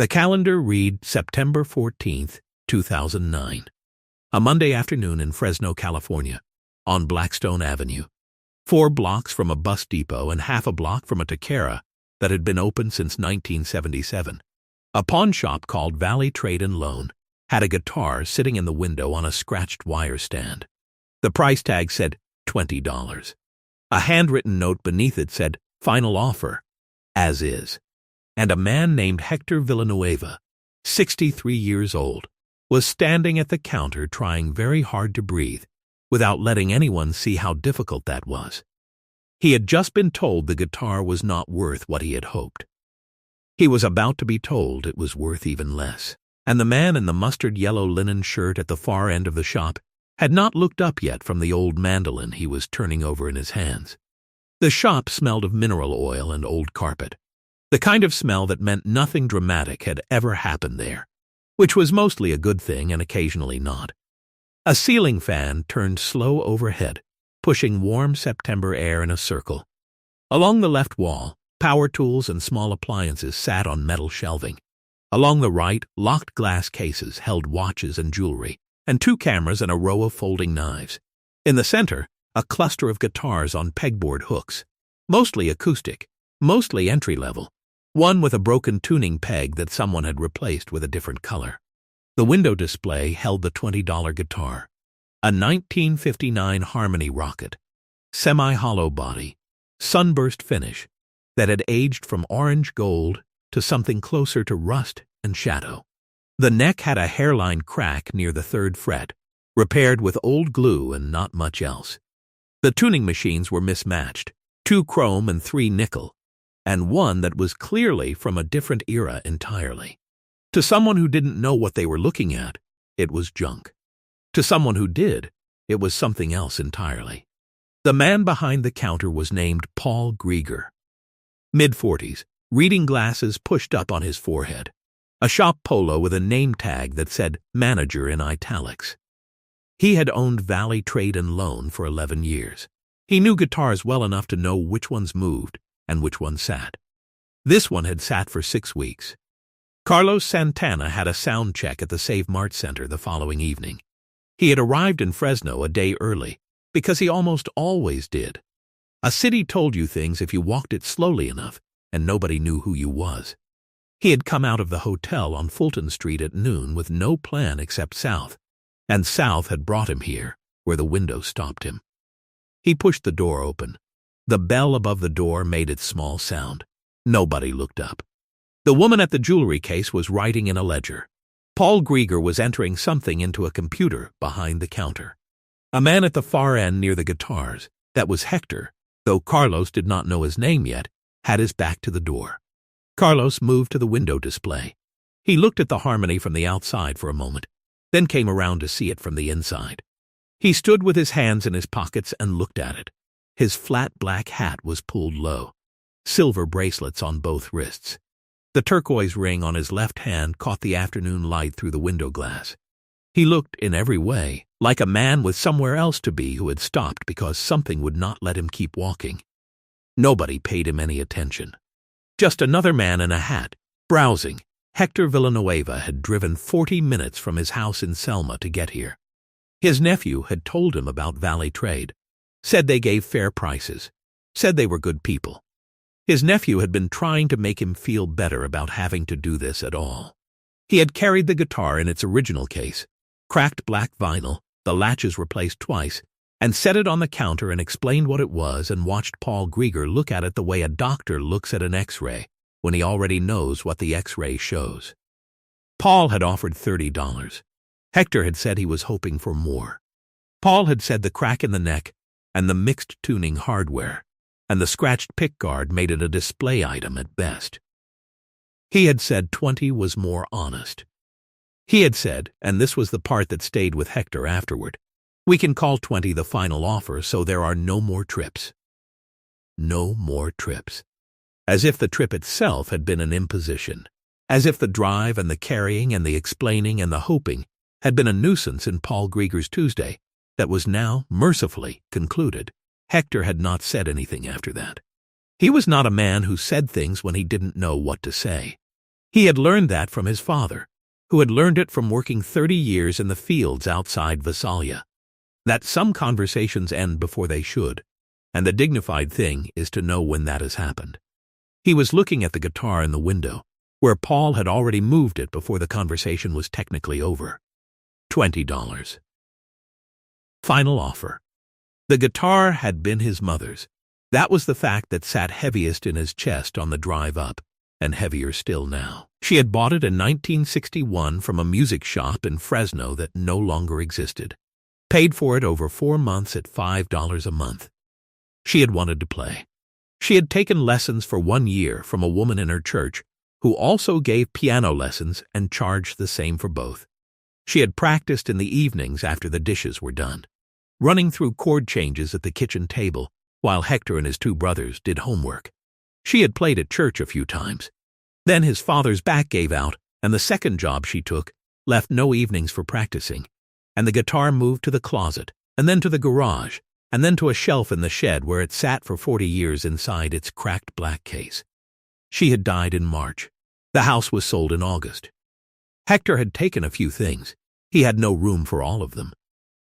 The calendar read September 14th, 2009. A Monday afternoon in Fresno, California, on Blackstone Avenue, 4 blocks from a bus depot and half a block from a taqueria that had been open since 1977. A pawn shop called Valley Trade and Loan had a guitar sitting in the window on a scratched wire stand. The price tag said $20. A handwritten note beneath it said, "Final offer, as is." And a man named Hector Villanueva, 63 years old, was standing at the counter trying very hard to breathe, without letting anyone see how difficult that was. He had just been told the guitar was not worth what he had hoped. He was about to be told it was worth even less, and the man in the mustard-yellow linen shirt at the far end of the shop had not looked up yet from the old mandolin he was turning over in his hands. The shop smelled of mineral oil and old carpet, the kind of smell that meant nothing dramatic had ever happened there, which was mostly a good thing and occasionally not. A ceiling fan turned slow overhead, pushing warm September air in a circle. Along the left wall, power tools and small appliances sat on metal shelving. Along the right, locked glass cases held watches and jewelry, and 2 cameras and a row of folding knives. In the center, a cluster of guitars on pegboard hooks, mostly acoustic, mostly entry-level, one with a broken tuning peg that someone had replaced with a different color. The window display held the $20 guitar, a 1959 Harmony Rocket, semi-hollow body, sunburst finish that had aged from orange gold to something closer to rust and shadow. The neck had a hairline crack near the 3rd fret, repaired with old glue and not much else. The tuning machines were mismatched, 2 chrome and 3 nickel, and one that was clearly from a different era entirely. To someone who didn't know what they were looking at, it was junk. To someone who did, it was something else entirely. The man behind the counter was named Paul Grieger. Mid-40s, reading glasses pushed up on his forehead, a shop polo with a name tag that said manager in italics. He had owned Valley Trade and Loan for 11 years. He knew guitars well enough to know which ones moved and which one sat. This one had sat for 6 weeks. Carlos Santana had a sound check at the Save Mart Center the following evening. He had arrived in Fresno a day early, because he almost always did. A city told you things if you walked it slowly enough, and nobody knew who you was. He had come out of the hotel on Fulton Street at noon with no plan except south, and south had brought him here, where the window stopped him. He pushed the door open. The bell above the door made its small sound. Nobody looked up. The woman at the jewelry case was writing in a ledger. Paul Grieger was entering something into a computer behind the counter. A man at the far end near the guitars, that was Hector, though Carlos did not know his name yet, had his back to the door. Carlos moved to the window display. He looked at the Harmony from the outside for a moment, then came around to see it from the inside. He stood with his hands in his pockets and looked at it. His flat black hat was pulled low, silver bracelets on both wrists. The turquoise ring on his left hand caught the afternoon light through the window glass. He looked, in every way, like a man with somewhere else to be who had stopped because something would not let him keep walking. Nobody paid him any attention. Just another man in a hat, browsing. Hector Villanueva had driven 40 minutes from his house in Selma to get here. His nephew had told him about Valley Trade, said they gave fair prices, said they were good people. His nephew had been trying to make him feel better about having to do this at all. He had carried the guitar in its original case, cracked black vinyl, the latches replaced twice, and set it on the counter and explained what it was and watched Paul Grieger look at it the way a doctor looks at an X-ray when he already knows what the X-ray shows. Paul had offered $30. Hector had said he was hoping for more. Paul had said the crack in the neck and the mixed tuning hardware and the scratched pickguard made it a display item at best. He had said 20 was more honest. He had said, and this was the part that stayed with Hector afterward, we can call 20 the final offer so there are no more trips. No more trips. As if the trip itself had been an imposition. As if the drive and the carrying and the explaining and the hoping had been a nuisance in Paul Grieger's Tuesday that was now, mercifully, concluded. Hector had not said anything after that. He was not a man who said things when he didn't know what to say. He had learned that from his father, who had learned it from working 30 years in the fields outside Visalia. That some conversations end before they should, and the dignified thing is to know when that has happened. He was looking at the guitar in the window, where Paul had already moved it before the conversation was technically over. $20. Final offer. The guitar had been his mother's. That was the fact that sat heaviest in his chest on the drive up, and heavier still now. She had bought it in 1961 from a music shop in Fresno that no longer existed. Paid for it over 4 months at $5 a month. She had wanted to play. She had taken lessons for 1 year from a woman in her church who also gave piano lessons and charged the same for both. She had practiced in the evenings after the dishes were done, running through chord changes at the kitchen table while Hector and his 2 brothers did homework. She had played at church a few times. Then his father's back gave out, and the second job she took left no evenings for practicing, and the guitar moved to the closet, and then to the garage, and then to a shelf in the shed where it sat for 40 years inside its cracked black case. She had died in March. The house was sold in August. Hector had taken a few things. He had no room for all of them.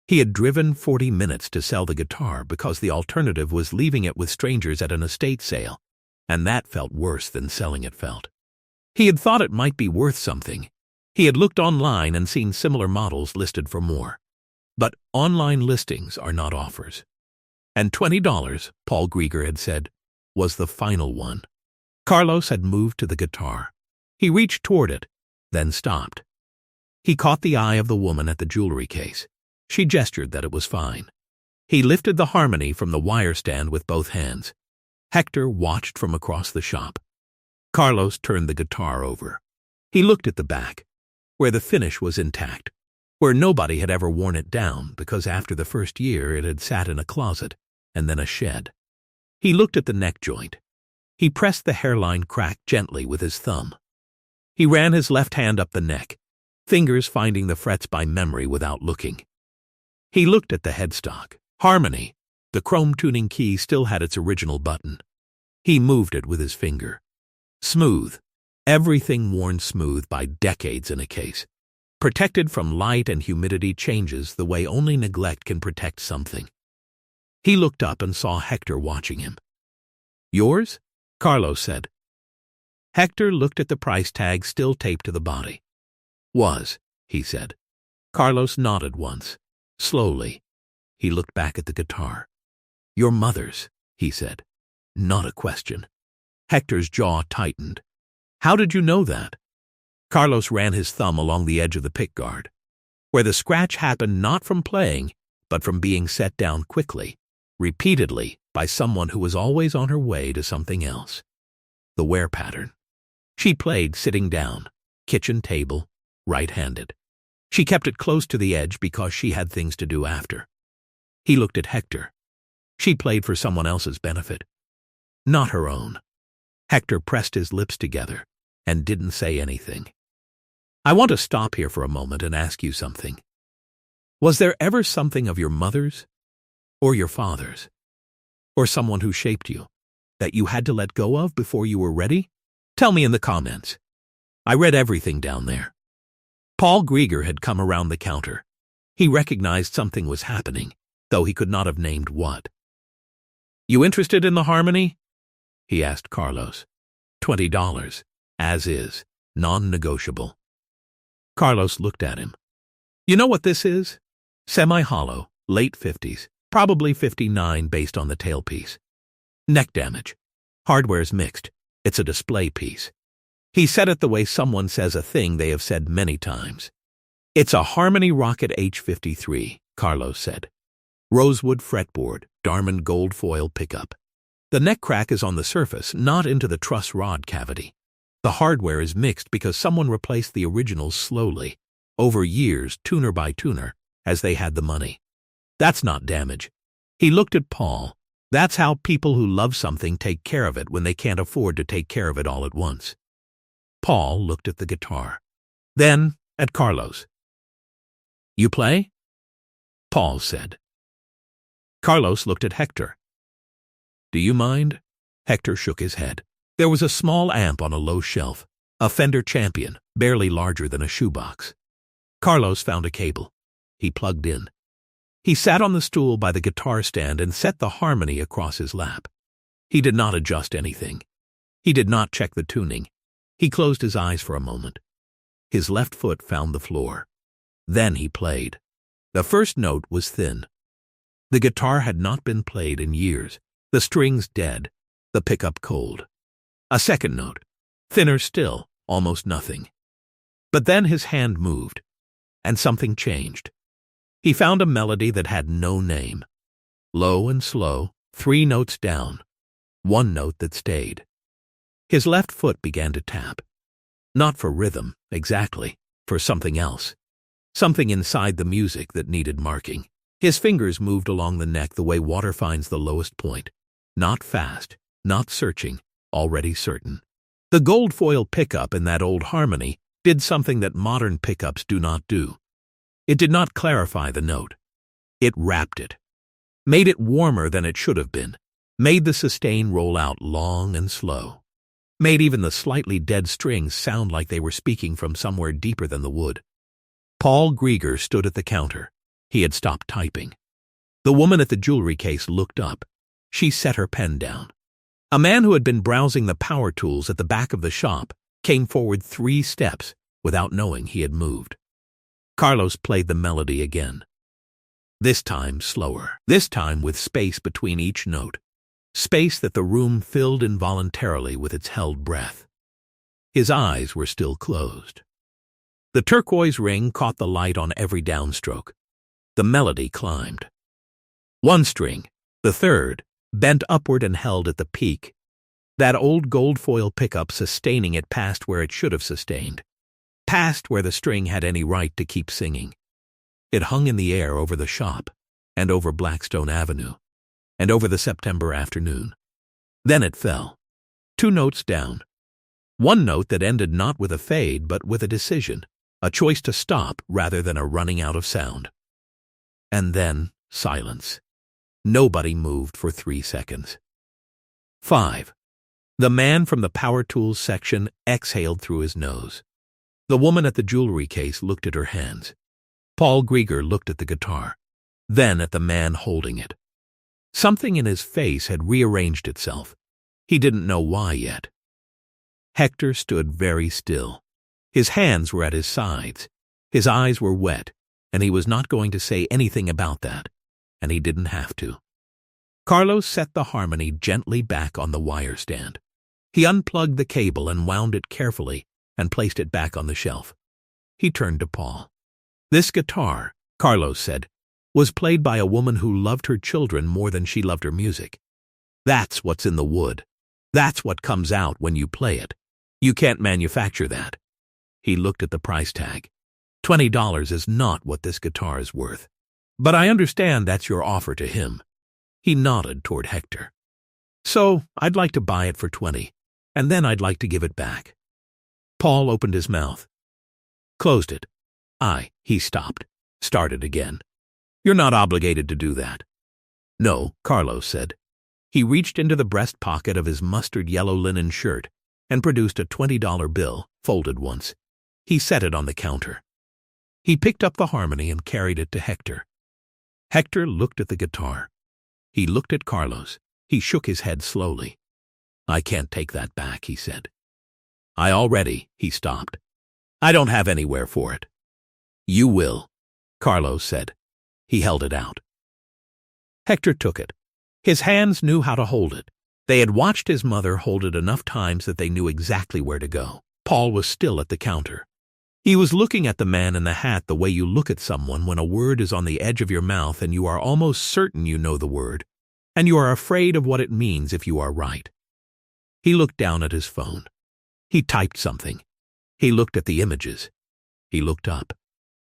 He had driven 40 minutes to sell the guitar because the alternative was leaving it with strangers at an estate sale, and that felt worse than selling it felt. He had thought it might be worth something. He had looked online and seen similar models listed for more. But online listings are not offers. And $20, Paul Grieger had said, was the final one. Carlos had moved to the guitar. He reached toward it, then stopped. He caught the eye of the woman at the jewelry case. She gestured that it was fine. He lifted the harmony from the wire stand with both hands. Hector watched from across the shop. Carlos turned the guitar over. He looked at the back, where the finish was intact, where nobody had ever worn it down because after the first year it had sat in a closet and then a shed. He looked at the neck joint. He pressed the hairline crack gently with his thumb. He ran his left hand up the neck, fingers finding the frets by memory without looking. He looked at the headstock. Harmony. The chrome tuning key still had its original button. He moved it with his finger. Smooth. Everything worn smooth by decades in a case. Protected from light and humidity changes the way only neglect can protect something. He looked up and saw Hector watching him. Yours? Carlos said. Hector looked at the price tag still taped to the body. Was, he said. Carlos nodded once. Slowly. He looked back at the guitar. Your mother's, he said. Not a question. Hector's jaw tightened. How did you know that? Carlos ran his thumb along the edge of the pickguard, where the scratch happened not from playing, but from being set down quickly, repeatedly, by someone who was always on her way to something else. The wear pattern. She played sitting down, kitchen table, right-handed. She kept it close to the edge because she had things to do after. He looked at Hector. She played for someone else's benefit, not her own. Hector pressed his lips together and didn't say anything. I want to stop here for a moment and ask you something. Was there ever something of your mother's, or your father's, or someone who shaped you, that you had to let go of before you were ready? Tell me in the comments. I read everything down there. Paul Grieger had come around the counter. He recognized something was happening, though he could not have named what. You interested in the harmony? He asked Carlos. $20, as is, non-negotiable. Carlos looked at him. You know what this is? Semi-hollow, late 50s, probably 59 based on the tailpiece. Neck damage. Hardware's mixed. It's a display piece. He said it the way someone says a thing they have said many times. It's a Harmony Rocket H53, Carlos said. Rosewood fretboard, Darman gold foil pickup. The neck crack is on the surface, not into the truss rod cavity. The hardware is mixed because someone replaced the originals slowly, over years, tuner by tuner, as they had the money. That's not damage. He looked at Paul. That's how people who love something take care of it when they can't afford to take care of it all at once. Paul looked at the guitar. Then at Carlos. You play? Paul said. Carlos looked at Hector. Do you mind? Hector shook his head. There was a small amp on a low shelf. A Fender Champion, barely larger than a shoebox. Carlos found a cable. He plugged in. He sat on the stool by the guitar stand and set the harmony across his lap. He did not adjust anything. He did not check the tuning. He closed his eyes for a moment. His left foot found the floor. Then he played. The first note was thin. The guitar had not been played in years, the strings dead, the pickup cold. A second note, thinner still, almost nothing. But then his hand moved, and something changed. He found a melody that had no name. Low and slow, 3 notes down, 1 note that stayed. His left foot began to tap. Not for rhythm, exactly, for something else. Something inside the music that needed marking. His fingers moved along the neck the way water finds the lowest point. Not fast, not searching, already certain. The gold foil pickup in that old harmony did something that modern pickups do not do. It did not clarify the note. It wrapped it. Made it warmer than it should have been. Made the sustain roll out long and slow. Made even the slightly dead strings sound like they were speaking from somewhere deeper than the wood. Paul Grieger stood at the counter. He had stopped typing. The woman at the jewelry case looked up. She set her pen down. A man who had been browsing the power tools at the back of the shop came forward 3 steps without knowing he had moved. Carlos played the melody again. This time slower. This time with space between each note. Space that the room filled involuntarily with its held breath. His eyes were still closed. The turquoise ring caught the light on every downstroke. The melody climbed. 1 string, the 3rd, bent upward and held at the peak. That old gold foil pickup sustaining it past where it should have sustained. Past where the string had any right to keep singing. It hung in the air over the shop, and over Blackstone Avenue, and over the September afternoon. Then it fell. 2 notes down. 1 note that ended not with a fade but with a decision, a choice to stop rather than a running out of sound. And then silence. Nobody moved for 3 seconds. 5. The man from the power tools section exhaled through his nose. The woman at the jewelry case looked at her hands. Paul Grieger looked at the guitar, then at the man holding it. Something in his face had rearranged itself. He didn't know why yet. Hector stood very still. His hands were at his sides. His eyes were wet, and he was not going to say anything about that, and he didn't have to. Carlos set the harmony gently back on the wire stand. He unplugged the cable and wound it carefully and placed it back on the shelf. He turned to Paul. This guitar, Carlos said, was played by a woman who loved her children more than she loved her music. That's what's in the wood. That's what comes out when you play it. You can't manufacture that. He looked at the price tag. $20 is not what this guitar is worth. But I understand that's your offer to him. He nodded toward Hector. So I'd like to buy it for 20, and then I'd like to give it back. Paul opened his mouth. Closed it. He stopped. Started again. You're not obligated to do that. No, Carlos said. He reached into the breast pocket of his mustard yellow linen shirt and produced a $20 bill, folded once. He set it on the counter. He picked up the harmony and carried it to Hector. Hector looked at the guitar. He looked at Carlos. He shook his head slowly. I can't take that back, he said. He stopped. I don't have anywhere for it. You will, Carlos said. He held it out. Hector took it. His hands knew how to hold it. They had watched his mother hold it enough times that they knew exactly where to go. Paul was still at the counter. He was looking at the man in the hat the way you look at someone when a word is on the edge of your mouth and you are almost certain you know the word, and you are afraid of what it means if you are right. He looked down at his phone. He typed something. He looked at the images. He looked up.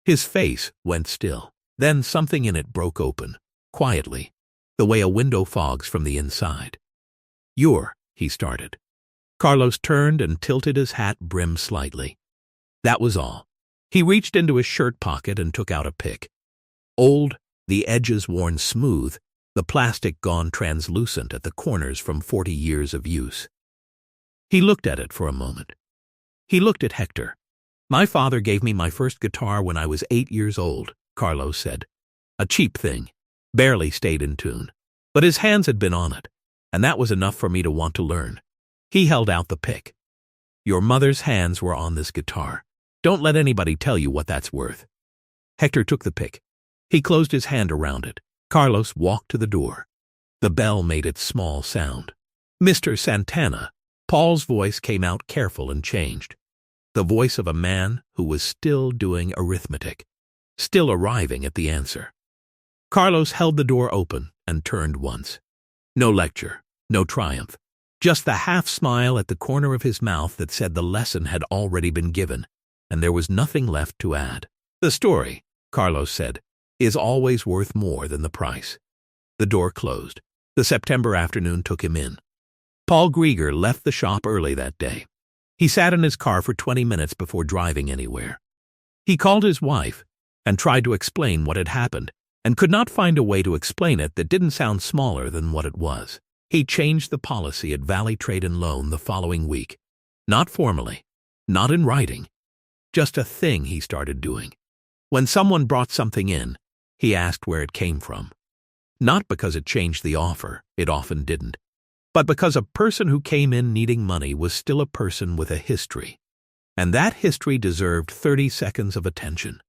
His face went still. Then something in it broke open, quietly, the way a window fogs from the inside. He started. Carlos turned and tilted his hat brim slightly. That was all. He reached into his shirt pocket and took out a pick. Old, the edges worn smooth, the plastic gone translucent at the corners from 40 years of use. He looked at it for a moment. He looked at Hector. "My father gave me my first guitar when I was 8 years old," Carlos said. "A cheap thing, barely stayed in tune. But his hands had been on it, and that was enough for me to want to learn." He held out the pick. "Your mother's hands were on this guitar. Don't let anybody tell you what that's worth." Hector took the pick. He closed his hand around it. Carlos walked to the door. The bell made its small sound. "Mr. Santana." Paul's voice came out careful and changed. The voice of a man who was still doing arithmetic, still arriving at the answer. Carlos held the door open and turned once. No lecture, no triumph, just the half-smile at the corner of his mouth that said the lesson had already been given, and there was nothing left to add. "The story," Carlos said, "is always worth more than the price." The door closed. The September afternoon took him in. Paul Grieger left the shop early that day. He sat in his car for 20 minutes before driving anywhere. He called his wife and tried to explain what had happened, and could not find a way to explain it that didn't sound smaller than what it was. He changed the policy at Valley Trade and Loan the following week. Not formally, not in writing, just a thing he started doing. When someone brought something in, he asked where it came from. Not because it changed the offer, it often didn't, but because a person who came in needing money was still a person with a history, and that history deserved 30 seconds of attention.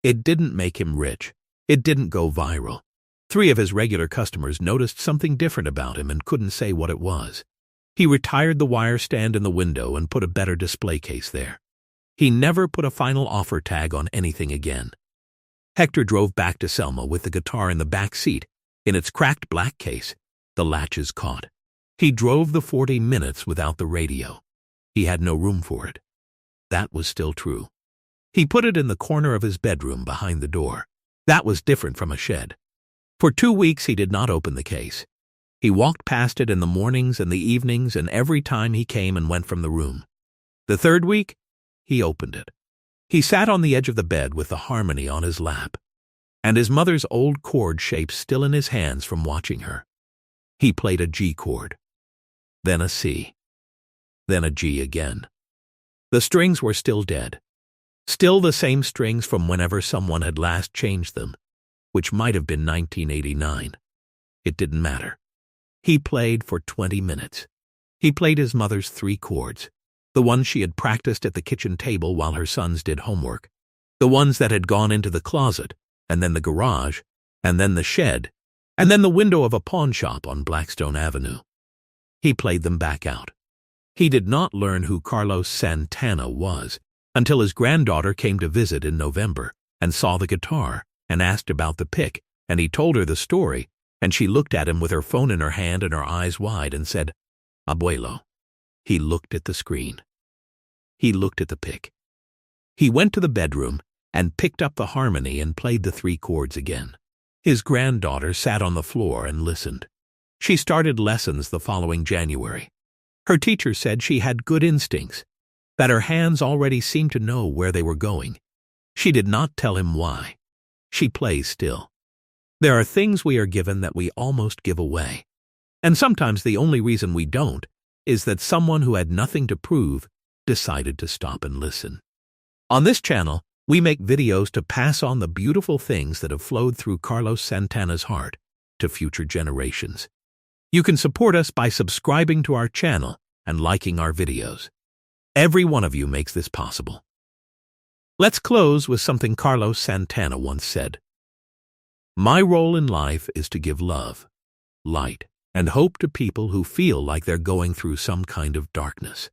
It didn't make him rich. It didn't go viral. 3 of his regular customers noticed something different about him and couldn't say what it was. He retired the wire stand in the window and put a better display case there. He never put a final offer tag on anything again. Hector drove back to Selma with the guitar in the back seat. In its cracked black case, the latches caught. He drove the 40 minutes without the radio. He had no room for it. That was still true. He put it in the corner of his bedroom behind the door. That was different from a shed. For 2 weeks he did not open the case. He walked past it in the mornings and the evenings and every time he came and went from the room. The 3rd week, he opened it. He sat on the edge of the bed with the harmony on his lap, and his mother's old chord shape still in his hands from watching her. He played a G chord, then a C, then a G again. The strings were still dead, still the same strings from whenever someone had last changed them, which might have been 1989. It didn't matter. He played for 20 minutes. He played his mother's 3 chords, the ones she had practiced at the kitchen table while her sons did homework, the ones that had gone into the closet, and then the garage, and then the shed, and then the window of a pawn shop on Blackstone Avenue. He played them back out. He did not learn who Carlos Santana was until his granddaughter came to visit in November and saw the guitar and asked about the pick, and he told her the story, and she looked at him with her phone in her hand and her eyes wide and said, "Abuelo." He looked at the screen. He looked at the pick. He went to the bedroom and picked up the harmony and played the 3 chords again. His granddaughter sat on the floor and listened. She started lessons the following January. Her teacher said she had good instincts, that her hands already seemed to know where they were going. She did not tell him why. She plays still. There are things we are given that we almost give away, and sometimes the only reason we don't is that someone who had nothing to prove decided to stop and listen. On this channel, we make videos to pass on the beautiful things that have flowed through Carlos Santana's heart to future generations. You can support us by subscribing to our channel and liking our videos. Every one of you makes this possible. Let's close with something Carlos Santana once said. "My role in life is to give love, light, and hope to people who feel like they're going through some kind of darkness.